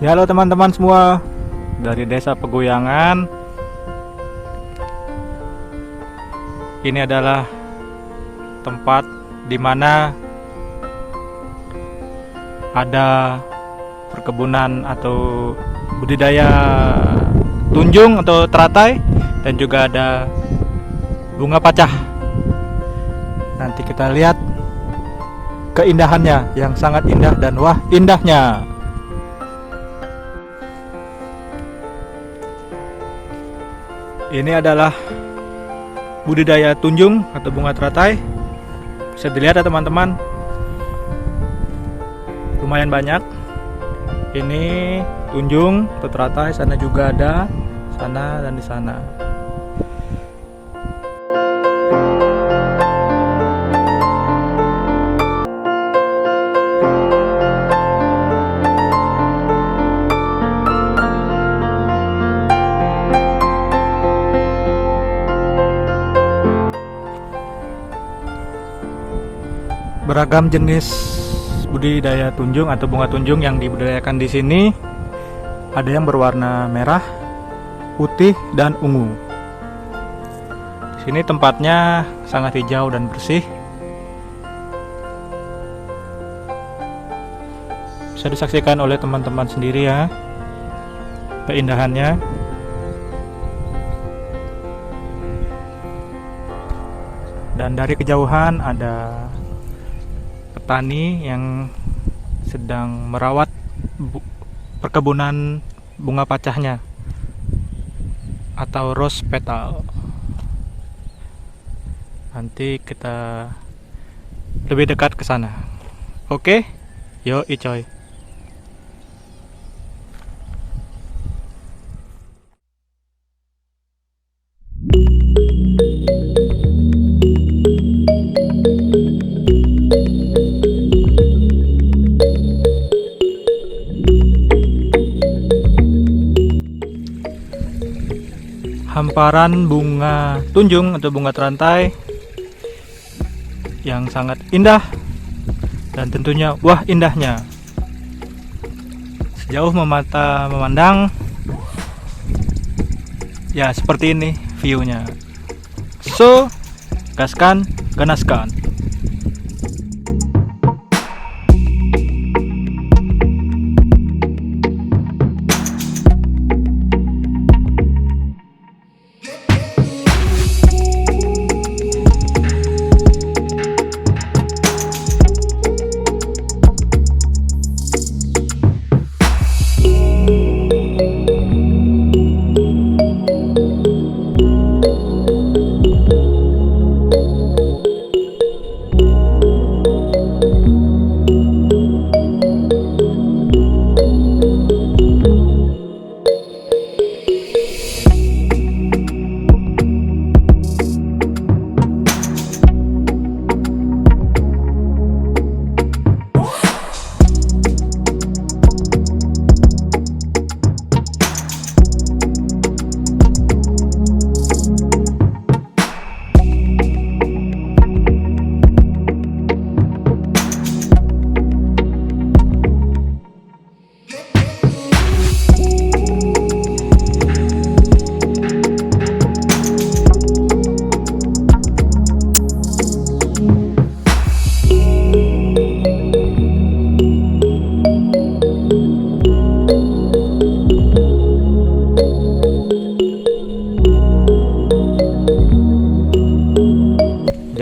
Ya, halo teman-teman semua dari Desa Pegoyangan. Ini adalah tempat di mana ada perkebunan atau budidaya tunjung atau teratai, dan juga ada bunga pacah. Nanti kita lihat keindahannya yang sangat indah, dan wah indahnya. Ini adalah budidaya tunjung atau bunga teratai. Bisa dilihat ya teman-teman, lumayan banyak. Ini tunjung atau teratai, sana juga ada, sana dan di sana. Beragam jenis budidaya tunjung atau bunga tunjung yang dibudidayakan di sini. Ada yang berwarna merah, putih, dan ungu. Di sini tempatnya sangat hijau dan bersih. Bisa disaksikan oleh teman-teman sendiri ya keindahannya. Dan dari kejauhan ada petani yang sedang merawat perkebunan bunga pacahnya atau rose petal. Nanti kita lebih dekat ke sana. Oke, yuk icoy. Hamparan bunga tunjung atau bunga terantai yang sangat indah, dan tentunya wah indahnya. Sejauh mata memandang, ya seperti ini viewnya. So, gaskan, ganaskan.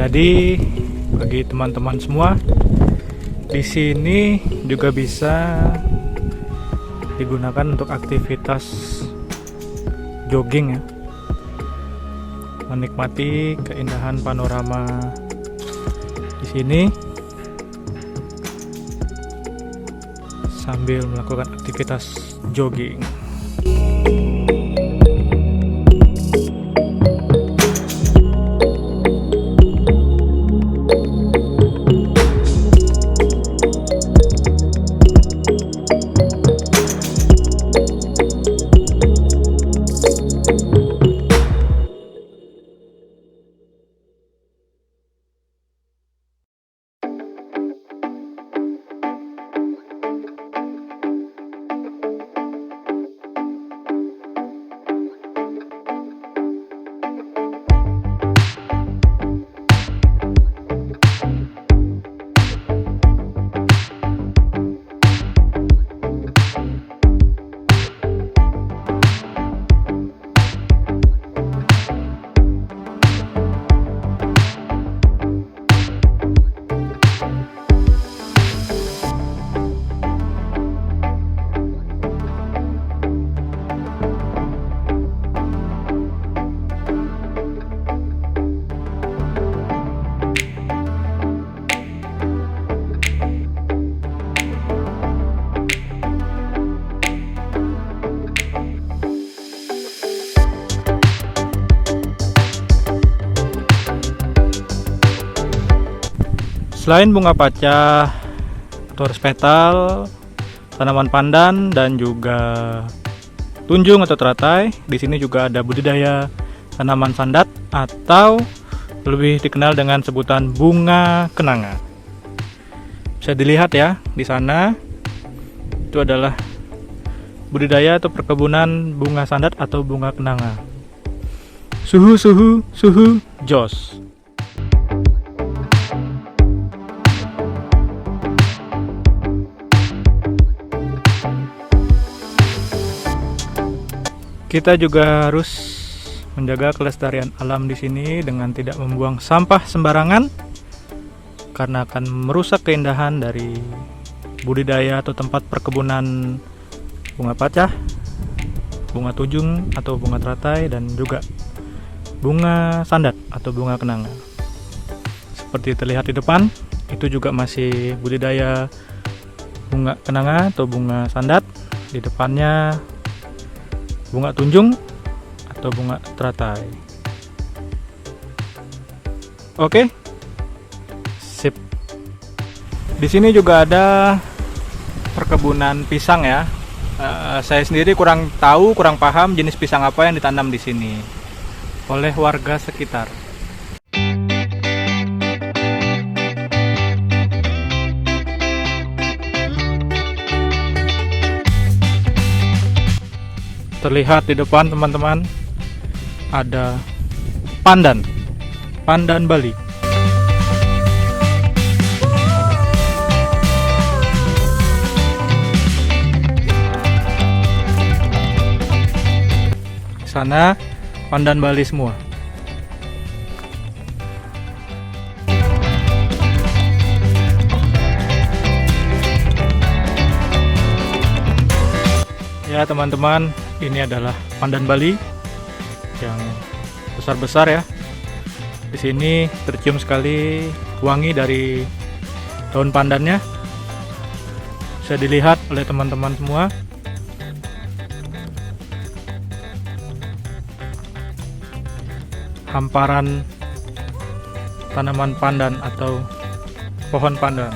Jadi bagi teman-teman semua, di sini juga bisa digunakan untuk aktivitas jogging ya. Menikmati keindahan panorama di sini sambil melakukan aktivitas jogging. Selain bunga pacah, torus petal, tanaman pandan dan juga tunjung atau teratai, di sini juga ada budidaya tanaman sandat atau lebih dikenal dengan sebutan bunga kenanga. Bisa dilihat ya, di sana itu adalah budidaya atau perkebunan bunga sandat atau bunga kenanga. Suhu jos. Kita juga harus menjaga kelestarian alam di sini dengan tidak membuang sampah sembarangan, karena akan merusak keindahan dari budidaya atau tempat perkebunan bunga pacah, bunga tunjung atau bunga teratai, dan juga bunga sandat atau bunga kenanga. Seperti terlihat di depan, itu juga masih budidaya bunga kenanga atau bunga sandat. Di depannya bunga tunjung atau bunga teratai. Oke, sip. Di sini juga ada perkebunan pisang ya. Saya sendiri kurang paham jenis pisang apa yang ditanam di sini oleh warga sekitar. Terlihat di depan teman-teman ada pandan Bali. Di sana pandan Bali semua. Ya teman-teman, ini adalah pandan Bali yang besar-besar ya. Di sini tercium sekali wangi dari daun pandannya. Bisa dilihat oleh teman-teman semua. Hamparan tanaman pandan atau pohon pandan.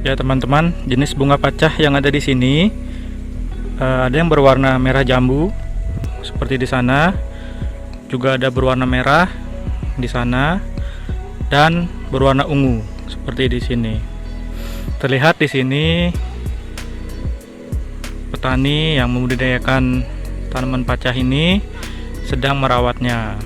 Ya teman-teman, jenis bunga pacah yang ada di sini ada yang berwarna merah jambu seperti di sana, juga ada berwarna merah di sana, dan berwarna ungu seperti di sini. Terlihat di sini petani yang membudidayakan tanaman pacah ini sedang merawatnya.